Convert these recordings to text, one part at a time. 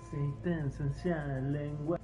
Si te ensucia la lengua.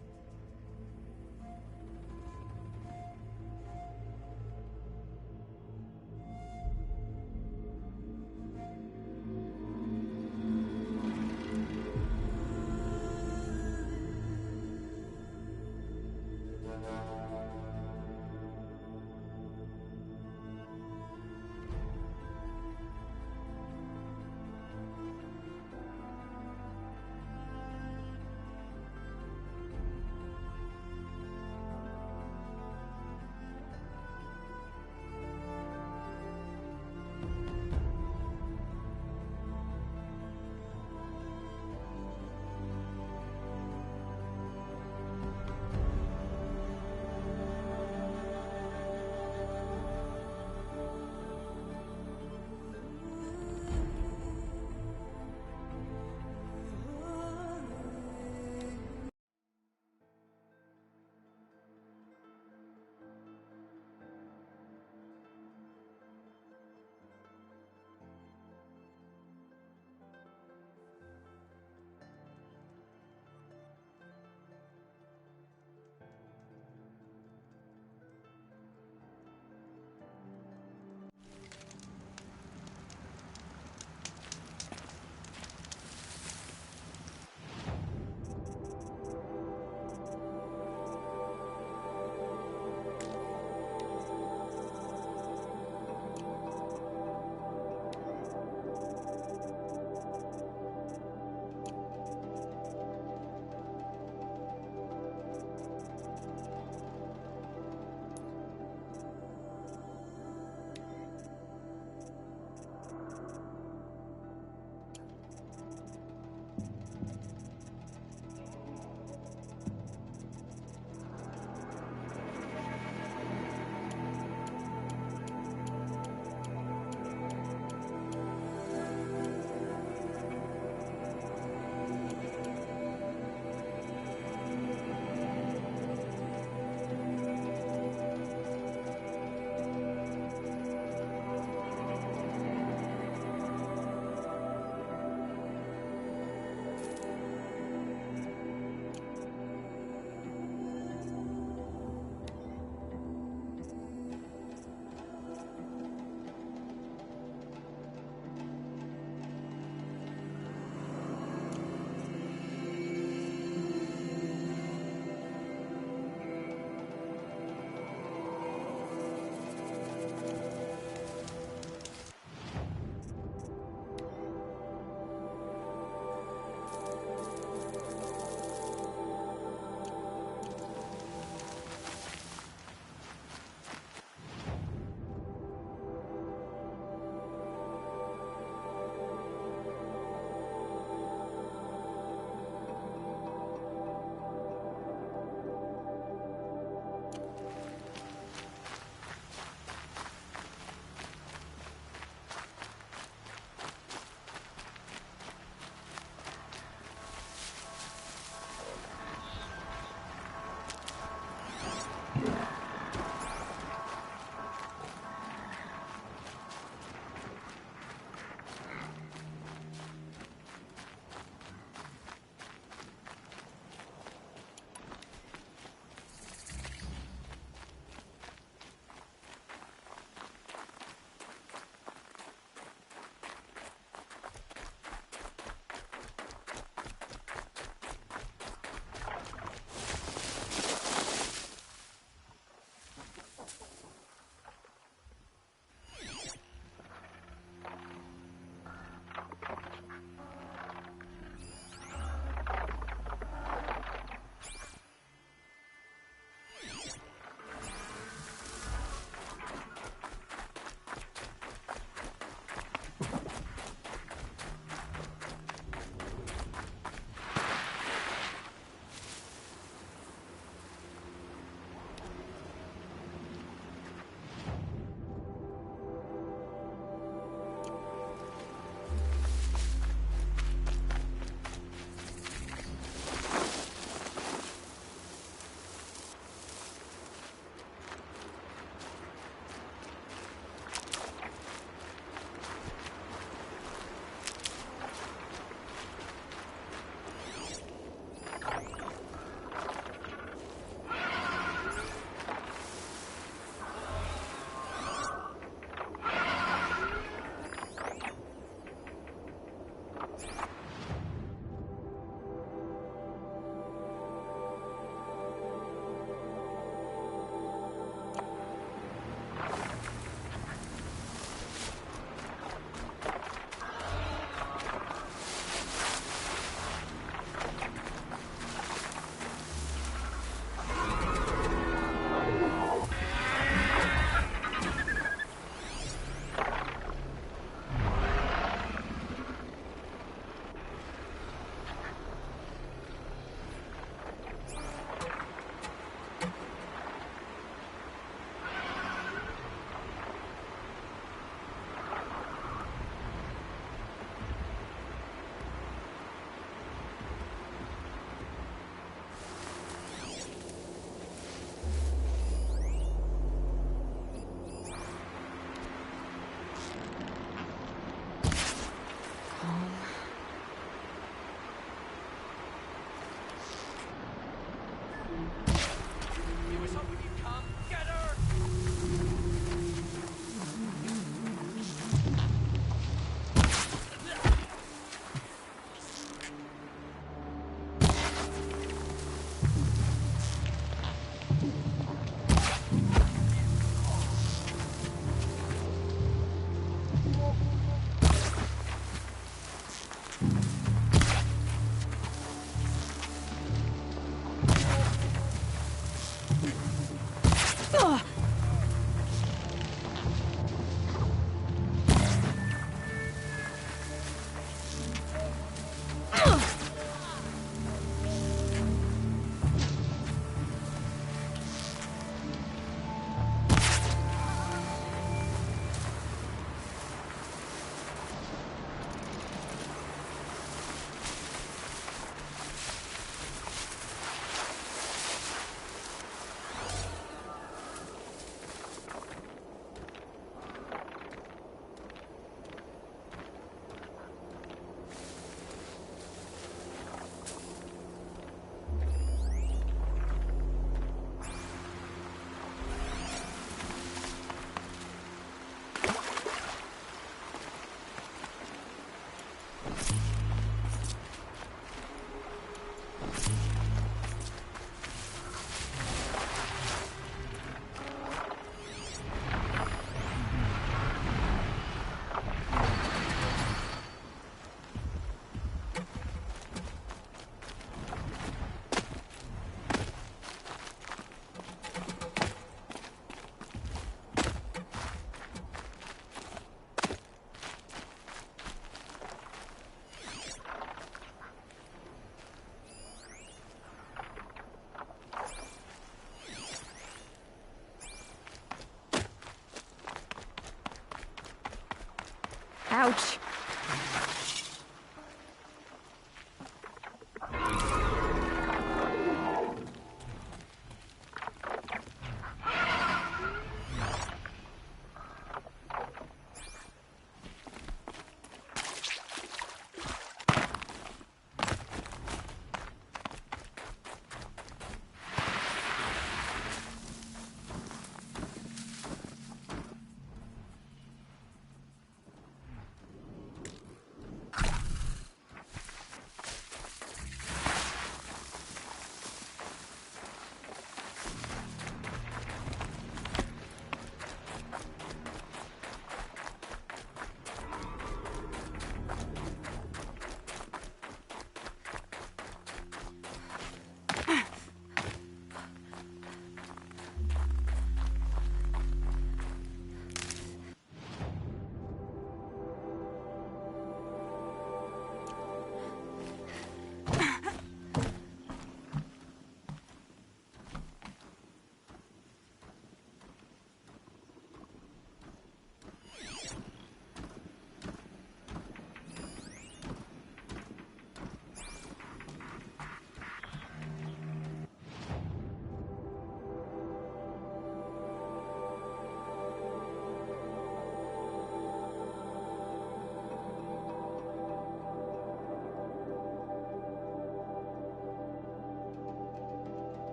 Ouch.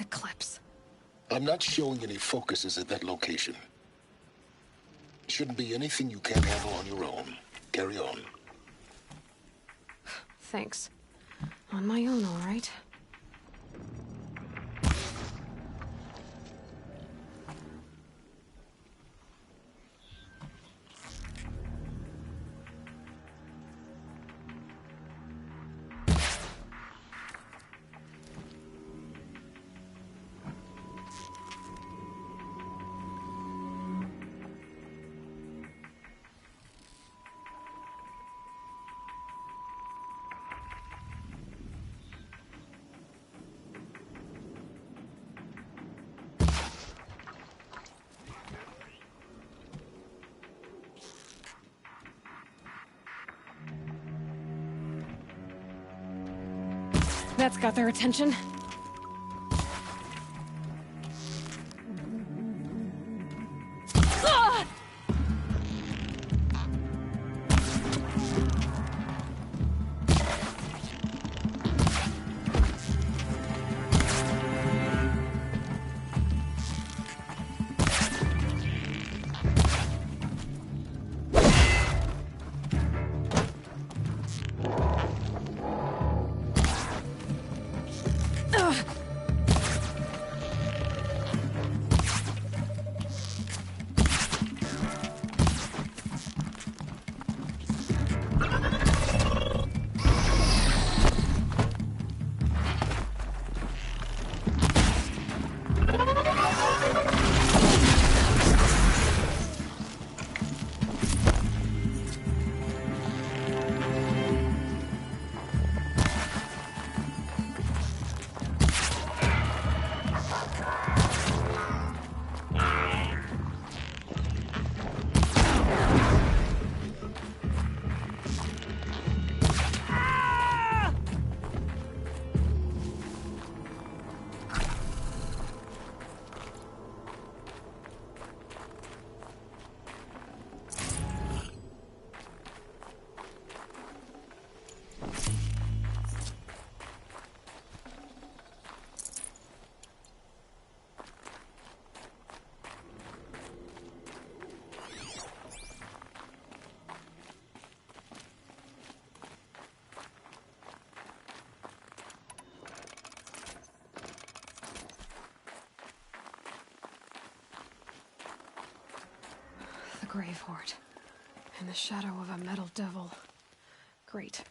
Eclipse. I'm not showing any focuses at that location. Shouldn't be anything you can't handle on your own. Carry on. Thanks. On my own, all right. That's got their attention. grave hoard. In the shadow of a metal devil. Great.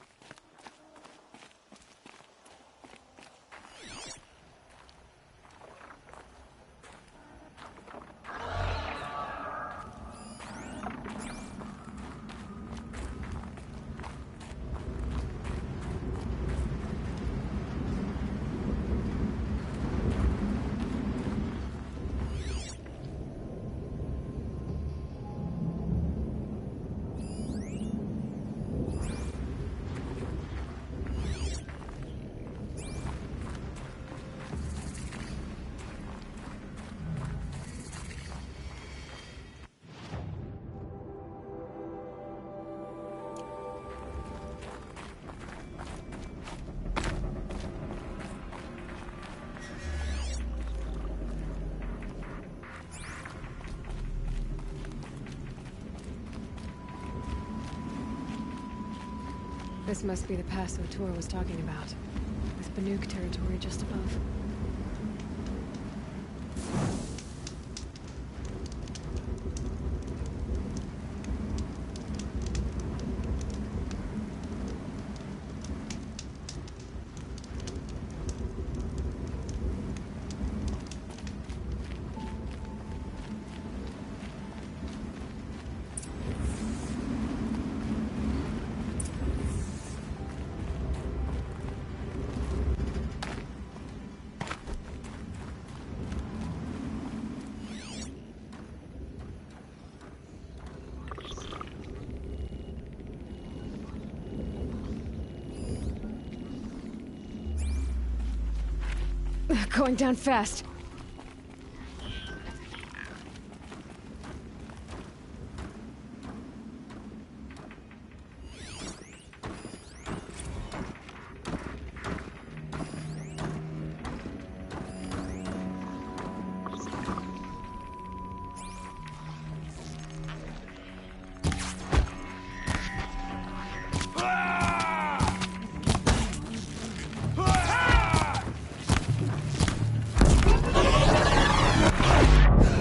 This must be the pass O'Toole was talking about, with Banuk territory just above. Going down fast.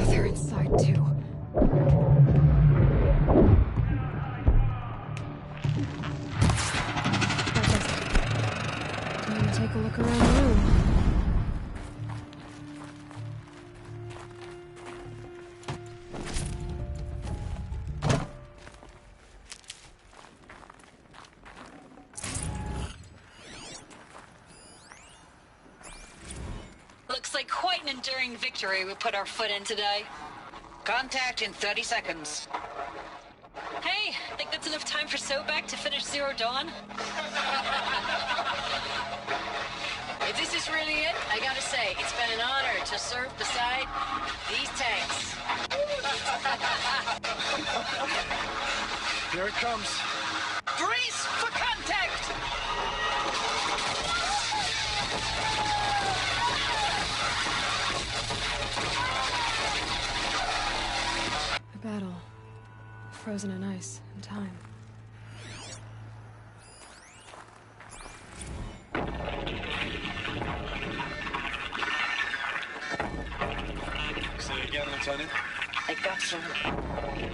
They're inside too. Time to take a look around the room. Looks like quite an enduring victory we put our foot in today. Contact in 30 seconds. Hey, think that's enough time for Sobek to finish Zero Dawn? If this is really it, I gotta say, it's been an honor to serve beside these tanks. Here it comes. Brace for contact! A battle. Frozen in ice and time. Say it again, Lieutenant. I got some.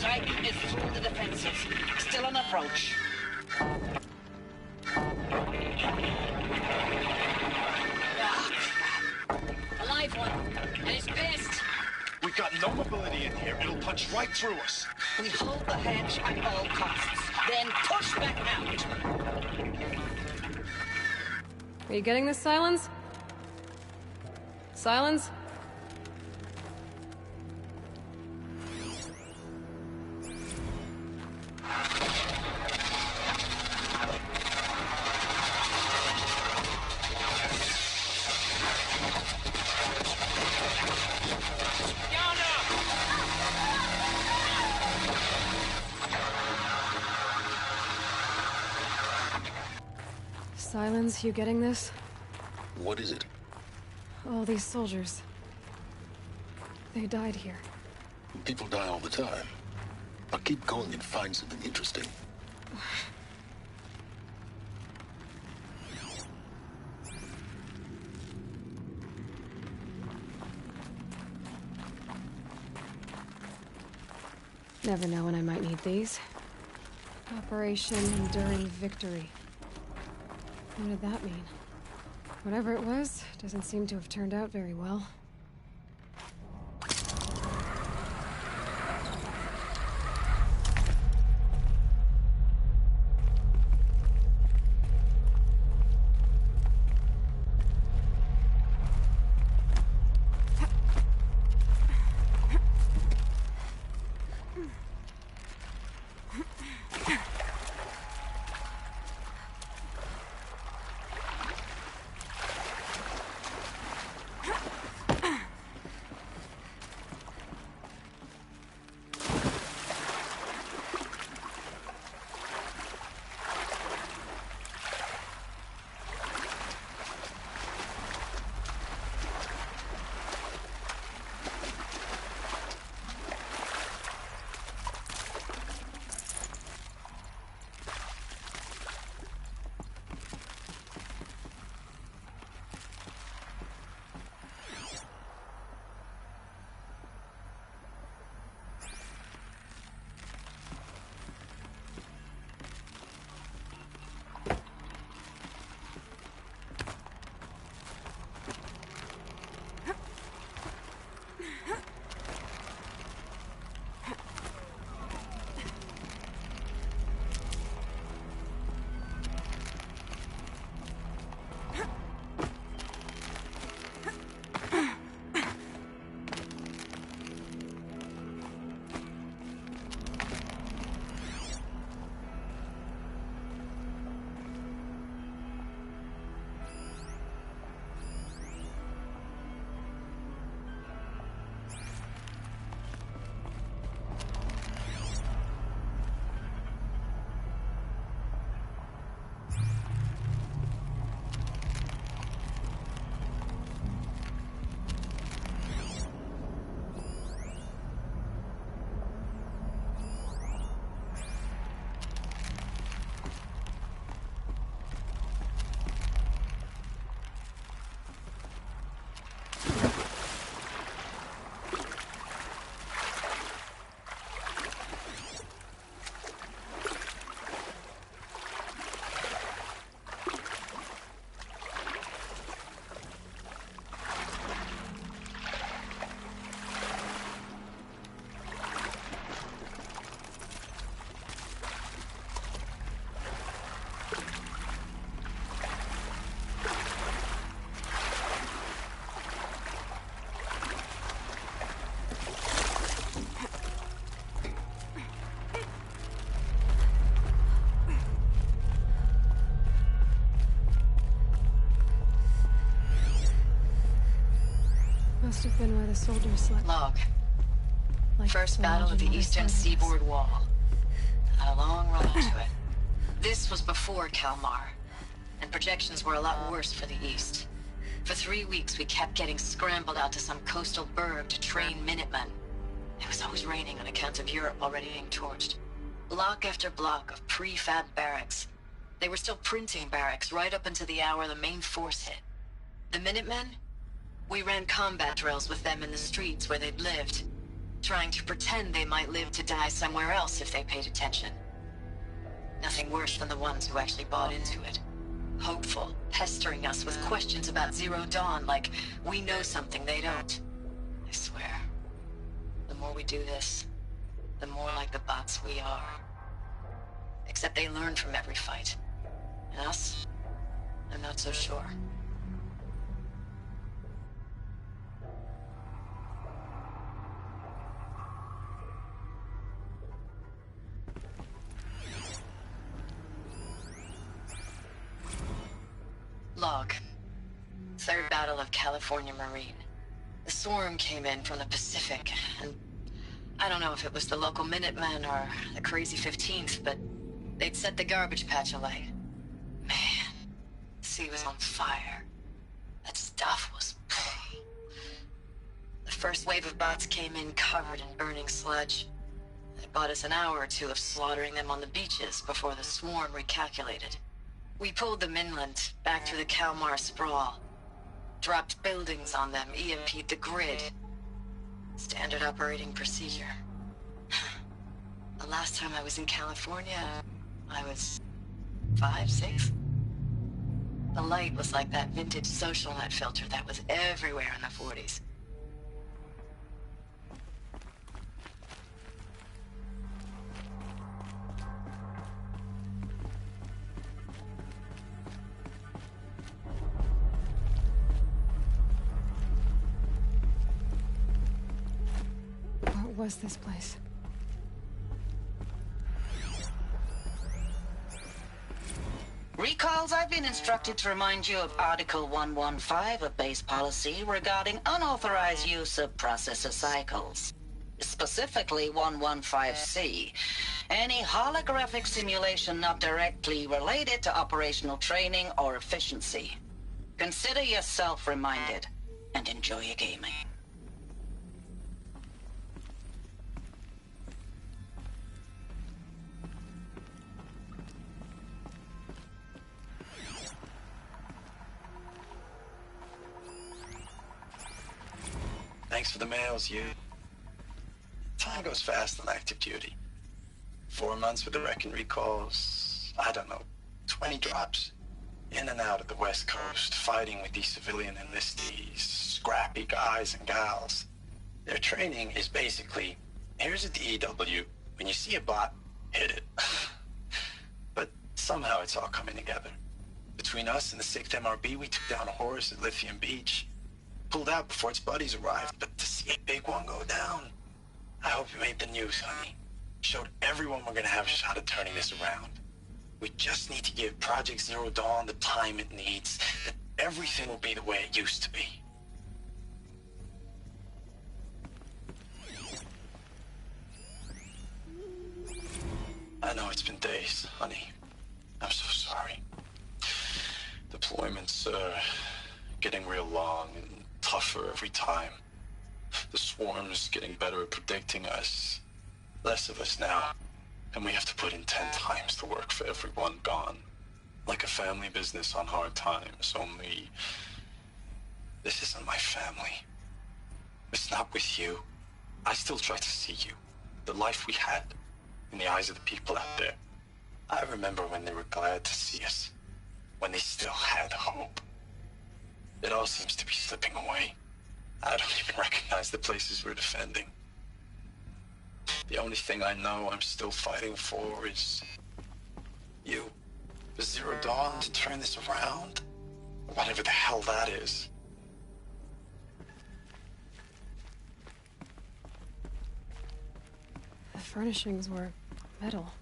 Titan is through the defenses. Still on approach. Ah, crap. A live one. And it's pissed. We've got no mobility in here. It'll punch right through us. We hold the hedge at all costs. Then push back out. Are you getting this, Silence? Silence? Silence, you getting this? What is it? All these soldiers. They died here. People die all the time. I'll keep going and find something interesting. Never know when I might need these. Operation Enduring Victory. What did that mean? Whatever it was, doesn't seem to have turned out very well. Must have been where the soldiers slept. Log. Like First battle of the eastern seaboard wall. Had a long run into it. This was before Kalmar, and projections were a lot worse for the east. For 3 weeks, we kept getting scrambled out to some coastal burg to train Minutemen. It was always raining on account of Europe already being torched. Block after block of prefab barracks. They were still printing barracks right up until the hour the main force hit. The Minutemen? We ran combat drills with them in the streets where they'd lived, trying to pretend they might live to die somewhere else if they paid attention. Nothing worse than the ones who actually bought into it. Hopeful, pestering us with questions about Zero Dawn like we know something they don't. I swear, the more we do this, the more like the bots we are. Except they learn from every fight. And us? I'm not so sure. Log. Third Battle of California Marine. The swarm came in from the Pacific, and I don't know if it was the local Minutemen or the crazy 15th, but they'd set the garbage patch alight. Man, the sea was on fire. That stuff was... The first wave of bots came in covered in burning sludge. It bought us an hour or two of slaughtering them on the beaches before the swarm recalculated. We pulled them inland, back through the Kalmar sprawl. Dropped buildings on them, EMP'd the grid. Standard operating procedure. last time I was in California, I was 5, 6. The light was like that vintage social net filter that was everywhere in the 40s. What was this place? Recalls, I've been instructed to remind you of Article 115 of base policy regarding unauthorized use of processor cycles. Specifically 115C. Any holographic simulation not directly related to operational training or efficiency. Consider yourself reminded, and enjoy your gaming. Thanks for the mails, you. Time goes fast on active duty. 4 months with the wrecking recalls, I don't know, 20 drops. In and out of the West Coast, fighting with these civilian enlistees, scrappy guys and gals. Their training is basically, here's a DEW, when you see a bot, hit it. But somehow it's all coming together. Between us and the 6th MRB, we took down a horse at Lithium Beach. Pulled out before its buddies arrived, but to see a big one go down, I hope you made the news, honey. Showed everyone we're gonna have a shot at turning this around. We just need to give Project Zero Dawn the time it needs, that everything will be the way it used to be. I know it's been days, honey. I'm so sorry. Deployments are getting real long and tougher every time. The swarm's getting better at predicting us. Less of us now. And we have to put in 10 times the work for everyone gone. Like a family business on hard times, only... this isn't my family. It's not with you. I still try to see you. The life we had. In the eyes of the people out there. I remember when they were glad to see us. When they still had hope. It all seems to be slipping away. I don't even recognize the places we're defending. The only thing I know I'm still fighting for is... you. The Zero Dawn to turn this around. Whatever the hell that is. The furnishings were metal.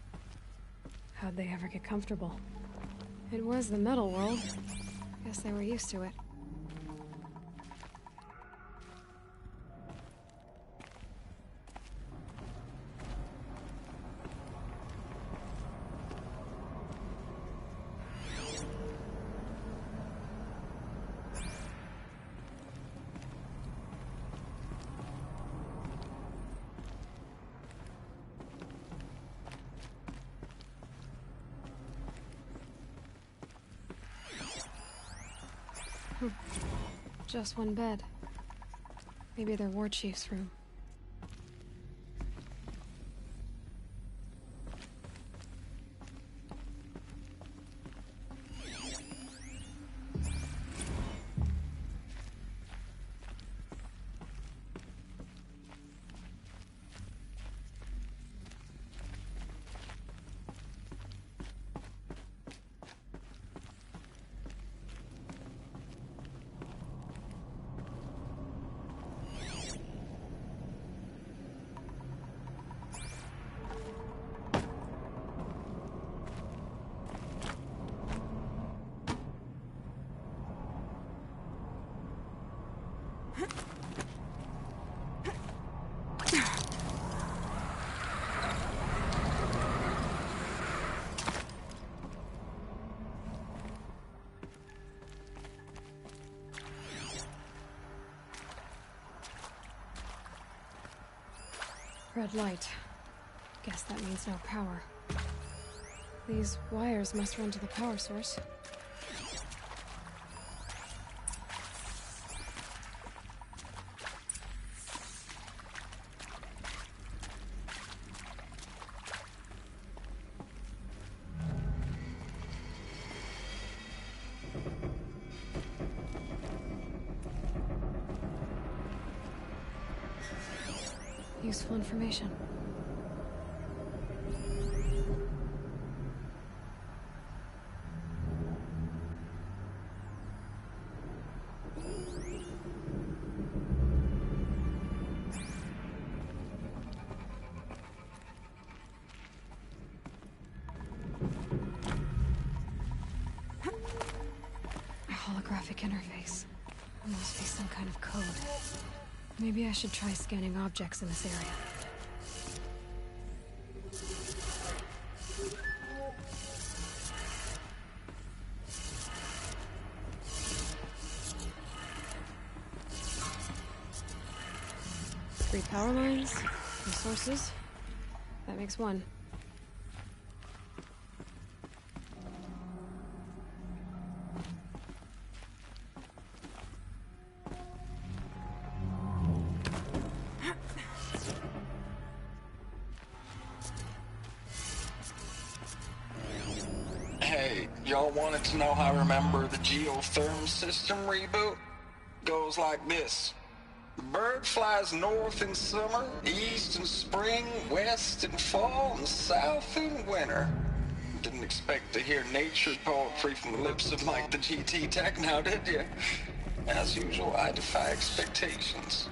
How'd they ever get comfortable? It was the metal world. Guess they were used to it. Just one bed. Maybe their war chief's room. Red light. Guess that means no power. These wires must run to the power source. Useful information. A holographic interface. There must be some kind of code. Maybe I should try scanning objects in this area. Three power lines, three sources. That makes one. Hey, y'all wanted to know how I remember the geotherm system reboot? Goes like this. Bird flies north in summer, east in spring, west in fall, and south in winter. Didn't expect to hear nature poetry from the lips of Mike the GT Tech now, did you? As usual, I defy expectations.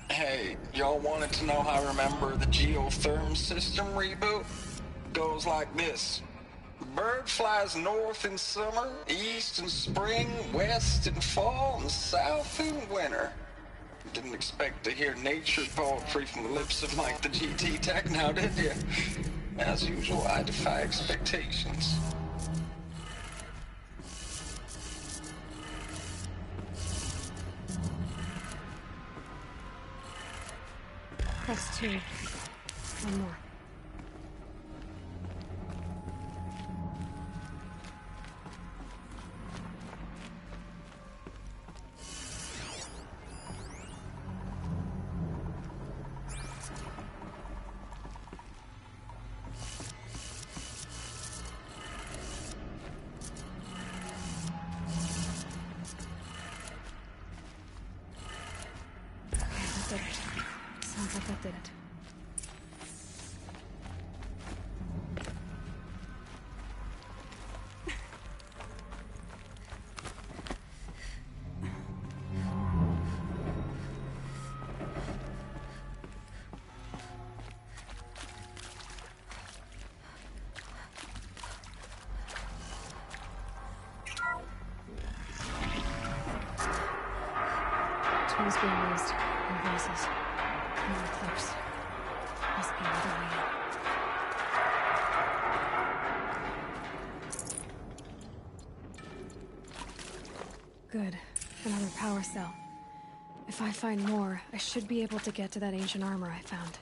Hey, y'all wanted to know how I remember the geotherm system reboot? Goes like this. Bird flies north in summer, east in spring, west in fall, and south in winter. Didn't expect to hear nature poetry from the lips of Mike the GT Tech now, did you? As usual, I defy expectations. That's two. One more. Okay, that did it. Sounds like that did it. Tools being used. No voices. No eclipse. Must be another way in. Good. Another power cell. If I find more, I should be able to get to that ancient armor I found.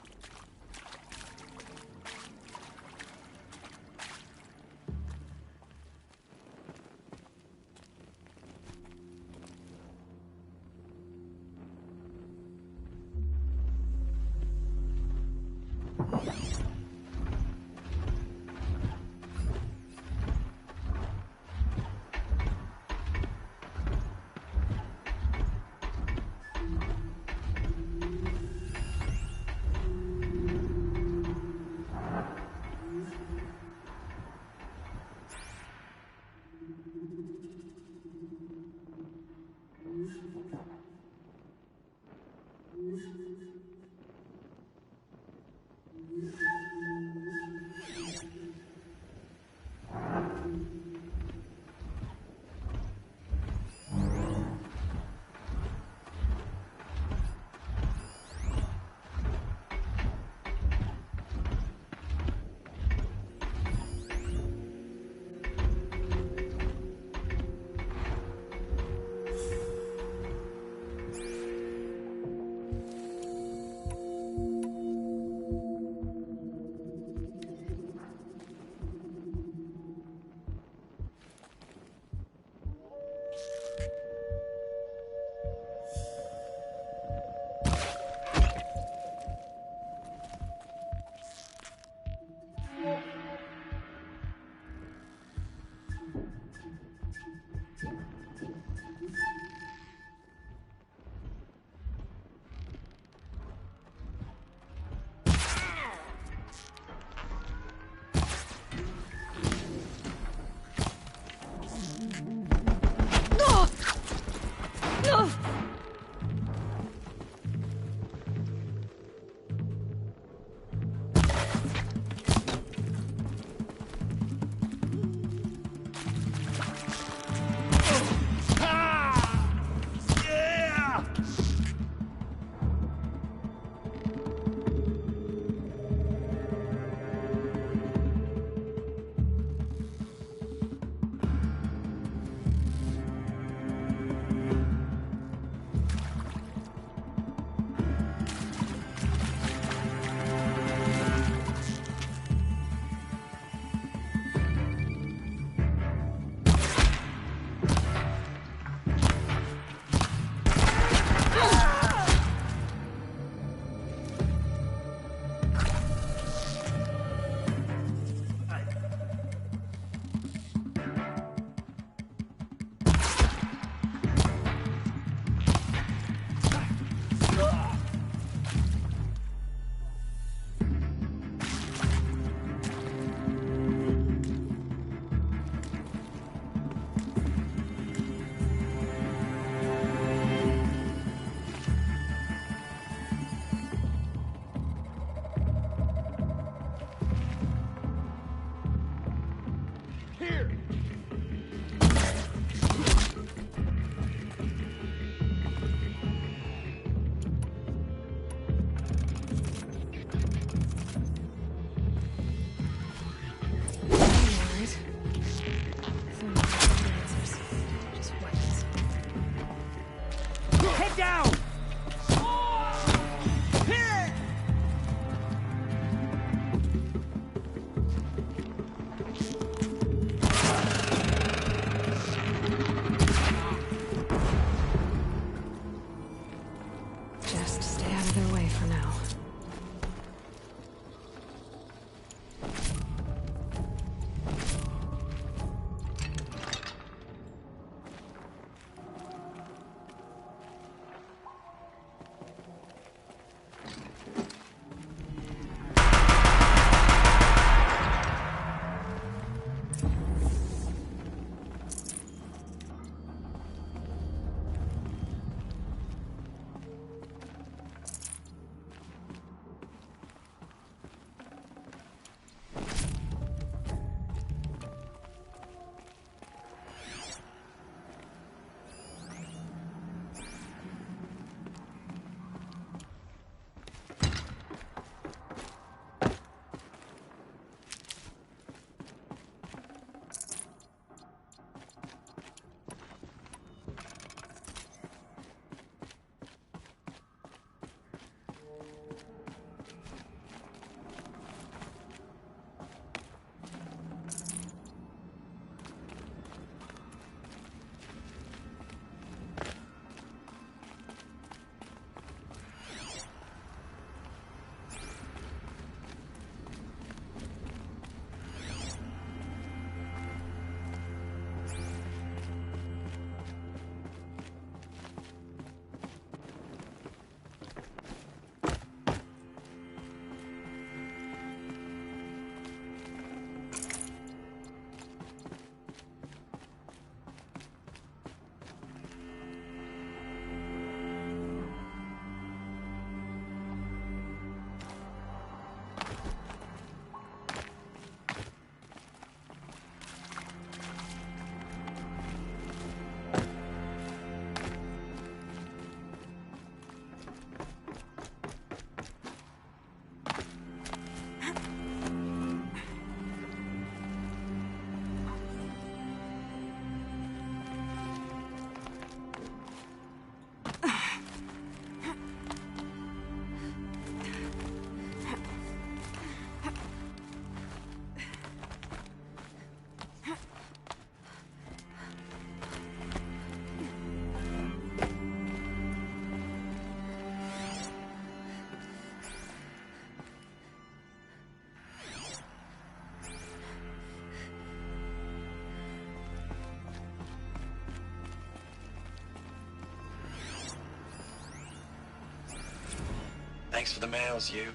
Thanks for the mails, you.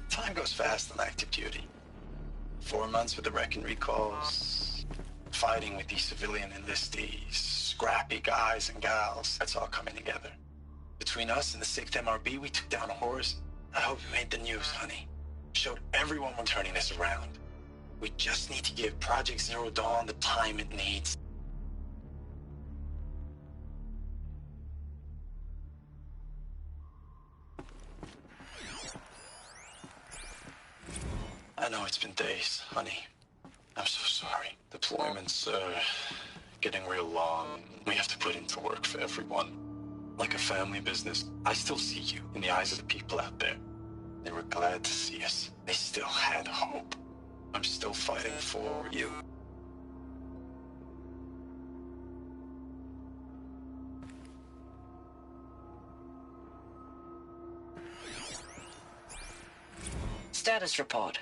Time goes fast on active duty. 4 months with the wreck and recalls. Fighting with these civilian enlistees. Scrappy guys and gals. That's all coming together. Between us and the 6th MRB, we took down a horse. I hope you made the news, honey. Showed everyone we're turning this around. We just need to give Project Zero Dawn the time it needs. I know it's been days, honey. I'm so sorry. Deployments are getting real long. We have to put into work for everyone. Like a family business. I still see you in the eyes of the people out there. They were glad to see us. They still had hope. I'm still fighting for you. Status report.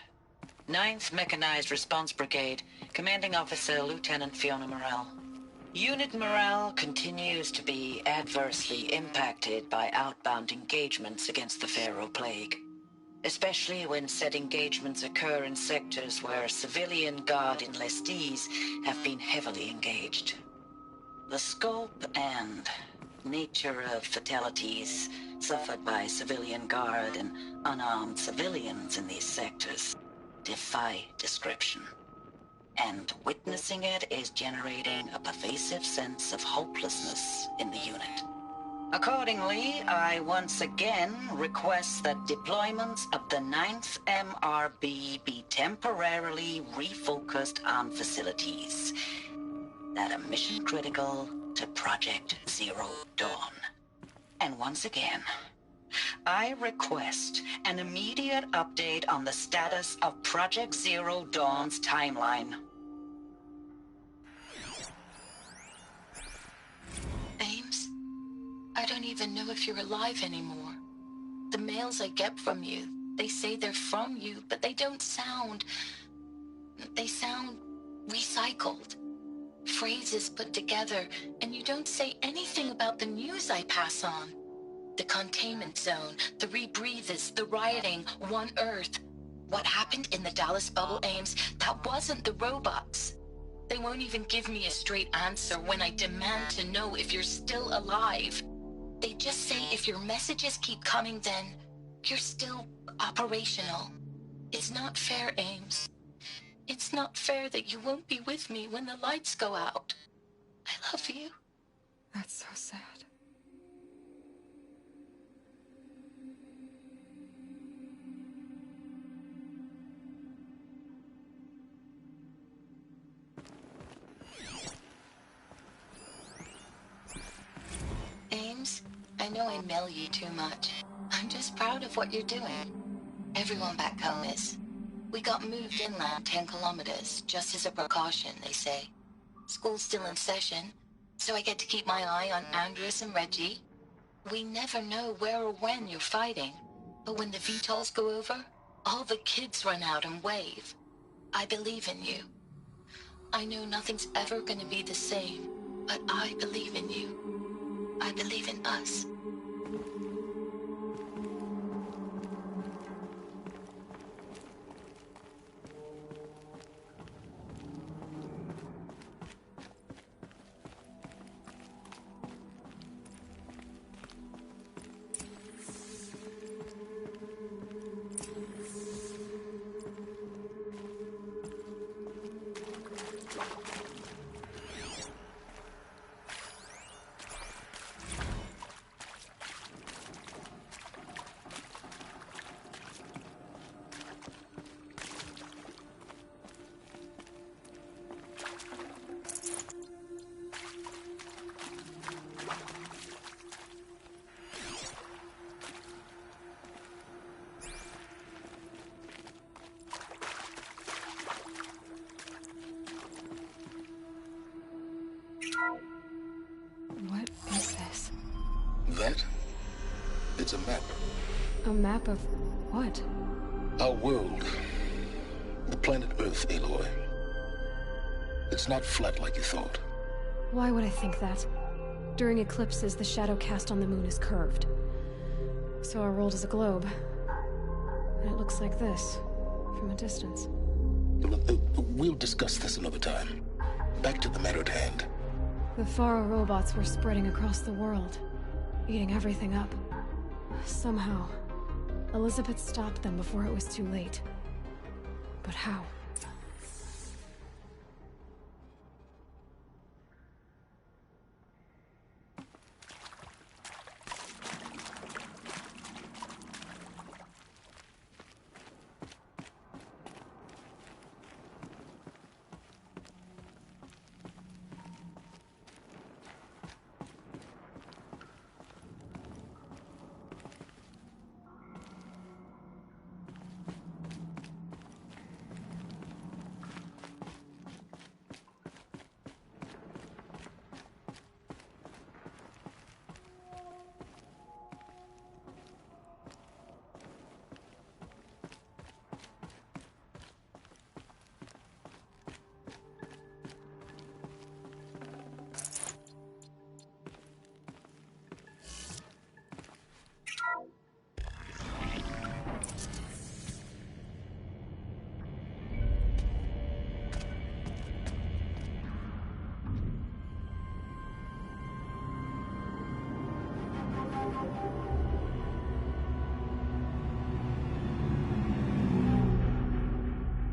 9th Mechanized Response Brigade, Commanding Officer Lieutenant Fiona Morrell. Unit morale continues to be adversely impacted by outbound engagements against the Pharaoh Plague, especially when said engagements occur in sectors where civilian guard enlistees have been heavily engaged. The scope and nature of fatalities suffered by civilian guard and unarmed civilians in these sectors defy description. And witnessing it is generating a pervasive sense of hopelessness in the unit. Accordingly, I once again request that deployments of the 9th MRB be temporarily refocused on facilities that are mission critical to Project Zero Dawn. And once again, I request an immediate update on the status of Project Zero Dawn's timeline. Ames, I don't even know if you're alive anymore. The mails I get from you, they say they're from you, but they don't sound... They sound recycled. Phrases put together, and you don't say anything about the news I pass on. The containment zone, the rebreathers, the rioting, One Earth. What happened in the Dallas bubble, Ames, that wasn't the robots. They won't even give me a straight answer when I demand to know if you're still alive. They just say if your messages keep coming, then you're still operational. It's not fair, Ames. It's not fair that you won't be with me when the lights go out. I love you. That's so sad. Ames, I know I mail you too much. I'm just proud of what you're doing. Everyone back home is. We got moved inland 10 kilometers, just as a precaution, they say. School's still in session, so I get to keep my eye on Andres and Reggie. We never know where or when you're fighting, but when the VTOLs go over, all the kids run out and wave. I believe in you. I know nothing's ever gonna be the same, but I believe in you. I believe in us. What is this? That? It's a map. A map of what? Our world. The planet Earth, Aloy. It's not flat like you thought. Why would I think that? During eclipses, the shadow cast on the moon is curved. So our world is a globe. And it looks like this, from a distance. We'll discuss this another time. Back to the matter at hand. The Faro robots were spreading across the world, eating everything up. Somehow, Elizabeth stopped them before it was too late. But how?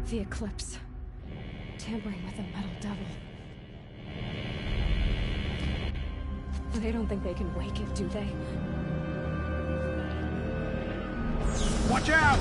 The Eclipse. Tampering with a metal devil. They don't think they can wake it, do they? Watch out!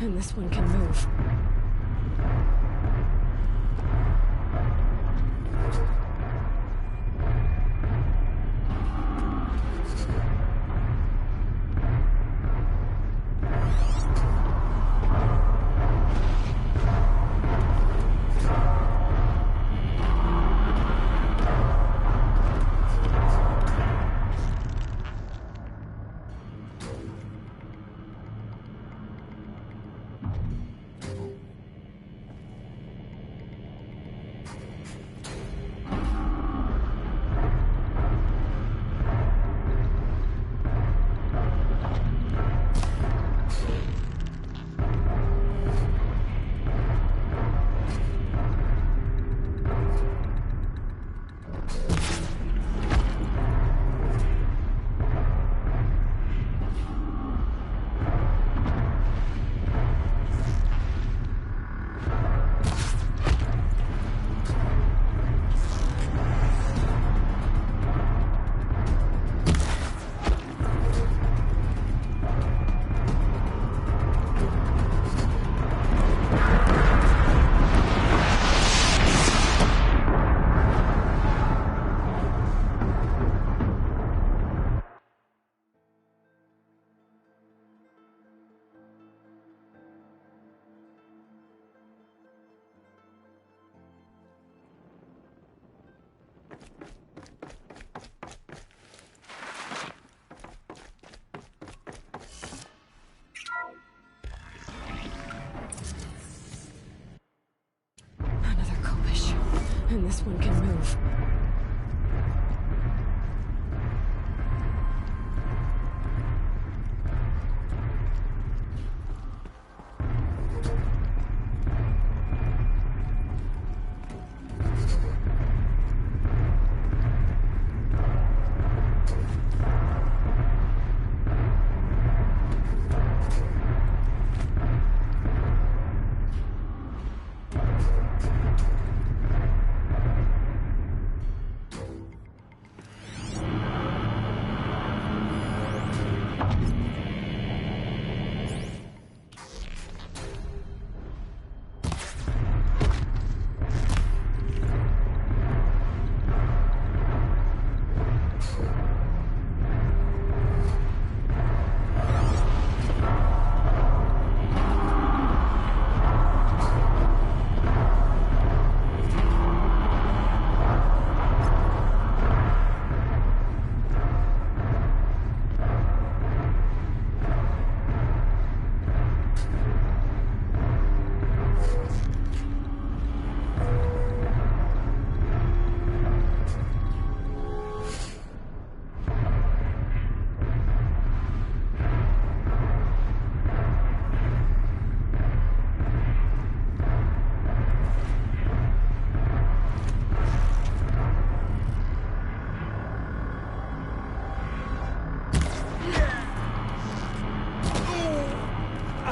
And this one can move. And this one can move.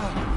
Got you!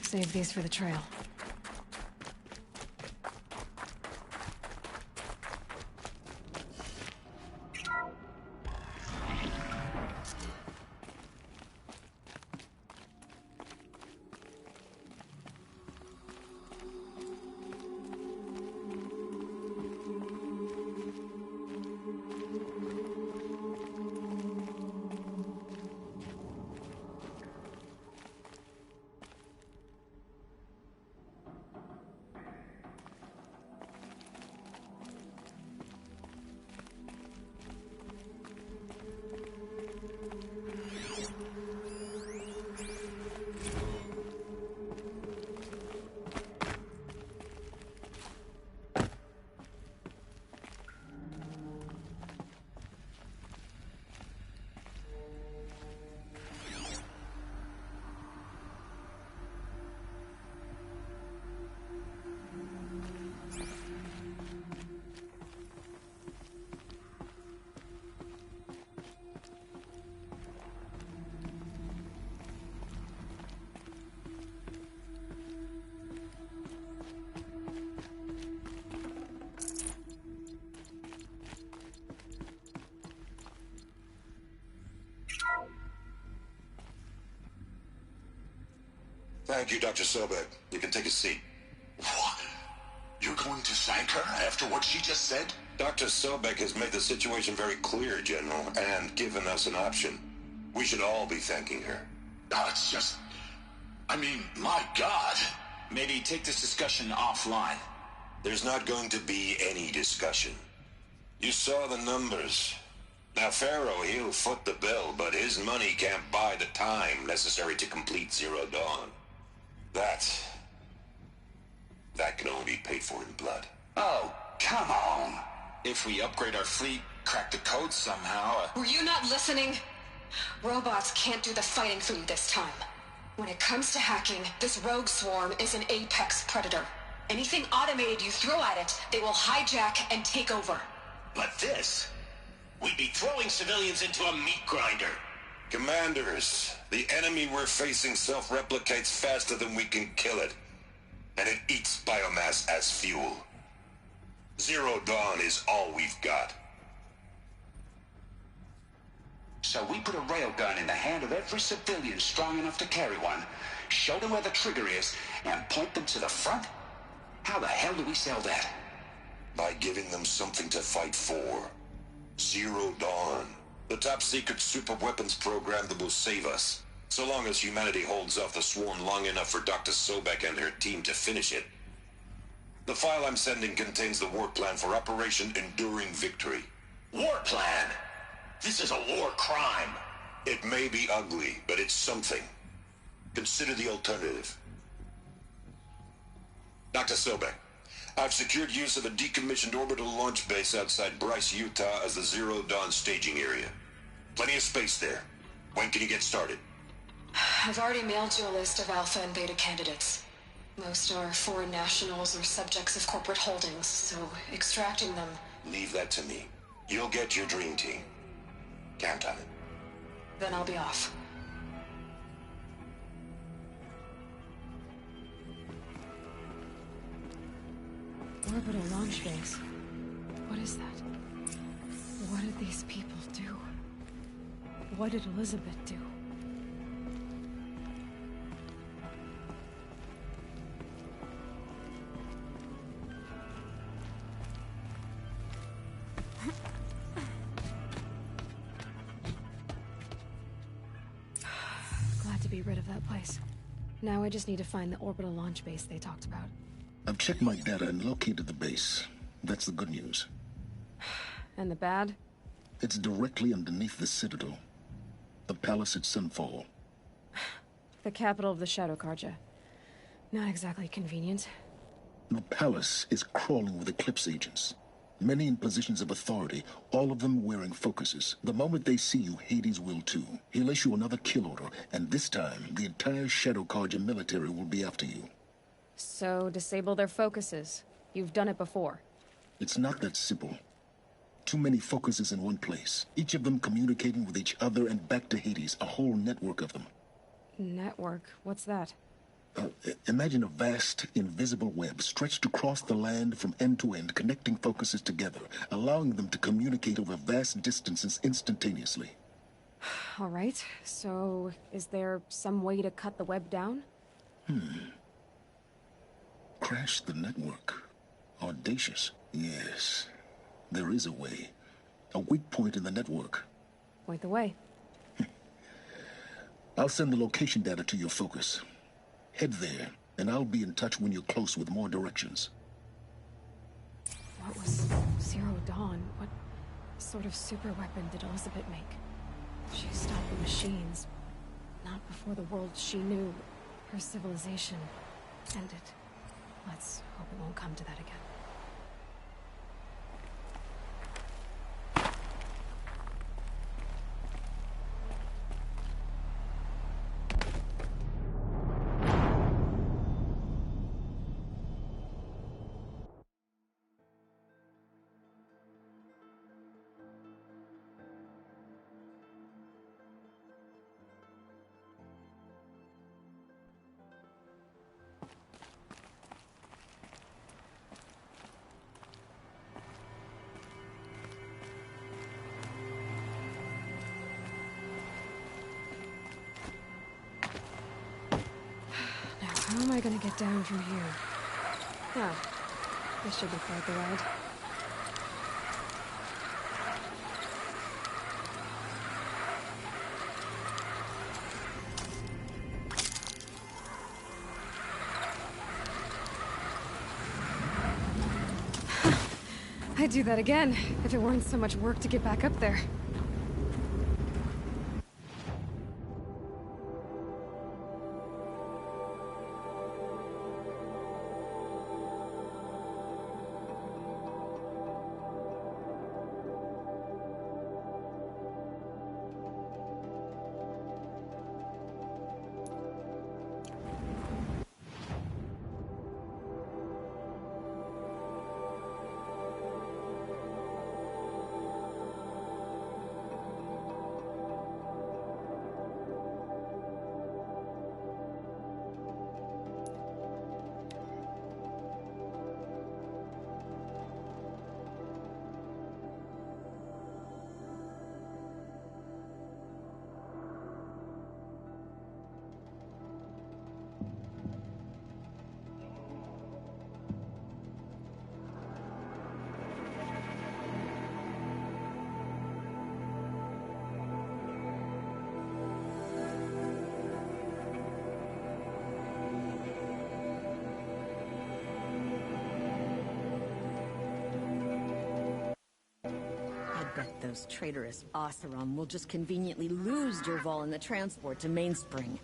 Save these for the trail. Thank you, Dr. Sobek. You can take a seat. What? You're going to thank her after what she just said? Dr. Sobek has made the situation very clear, General, and given us an option. We should all be thanking her. It's just... I mean, my God. Maybe take this discussion offline. There's not going to be any discussion. You saw the numbers. Now, Pharaoh, he'll foot the bill, but his money can't buy the time necessary to complete Zero Dawn. That can only be paid for in blood. Oh, come on. If we upgrade our fleet, crack the code somehow... Were you not listening? Robots can't do the fighting for you this time. When it comes to hacking, this rogue swarm is an apex predator. Anything automated you throw at it, they will hijack and take over. But this... We'd be throwing civilians into a meat grinder. Commanders, the enemy we're facing self-replicates faster than we can kill it. And it eats biomass as fuel. Zero Dawn is all we've got. So we put a railgun in the hand of every civilian strong enough to carry one, show them where the trigger is, and point them to the front? How the hell do we sell that? By giving them something to fight for. Zero Dawn. The top-secret super-weapons program that will save us. So long as humanity holds off the swarm long enough for Dr. Sobek and her team to finish it. The file I'm sending contains the war plan for Operation Enduring Victory. War plan? This is a war crime. It may be ugly, but it's something. Consider the alternative. Dr. Sobek, I've secured use of a decommissioned orbital launch base outside Bryce, Utah as the Zero Dawn staging area. Plenty of space there. When can you get started? I've already mailed you a list of alpha and beta candidates. Most are foreign nationals or subjects of corporate holdings, so extracting them... Leave that to me. You'll get your dream team. Count on it. Then I'll be off. Orbital launch base. What is that? What did these people do? What did Elizabeth do? Glad to be rid of that place. Now I just need to find the orbital launch base they talked about. I've checked my data and located the base. That's the good news. And the bad? It's directly underneath the Citadel. The palace at Sunfall. The capital of the Shadow Carja. Not exactly convenient. The palace is crawling with Eclipse agents. Many in positions of authority, all of them wearing focuses. The moment they see you, Hades will too. He'll issue another kill order, and this time, the entire Shadow Carja military will be after you. So, disable their focuses. You've done it before. It's not that simple. Too many focuses in one place. Each of them communicating with each other and back to Hades, a whole network of them. Network? What's that? Imagine a vast, invisible web stretched across the land from end to end, connecting focuses together, allowing them to communicate over vast distances instantaneously. All right, so is there some way to cut the web down? Crash the network. Audacious. Yes, there is a way. A weak point in the network. Point the way. I'll send the location data to your focus. Head there, and I'll be in touch when you're close with more directions. What was Zero Dawn? What sort of super weapon did Elizabeth make? She stopped the machines. Not before the world she knew, her civilization, ended. Let's hope it won't come to that again. How am I gonna get down from here? Oh, this should be quite the ride. I'd do that again, if it weren't so much work to get back up there. Bet those traitorous Oseram will just conveniently lose Derval in the transport to Mainspring.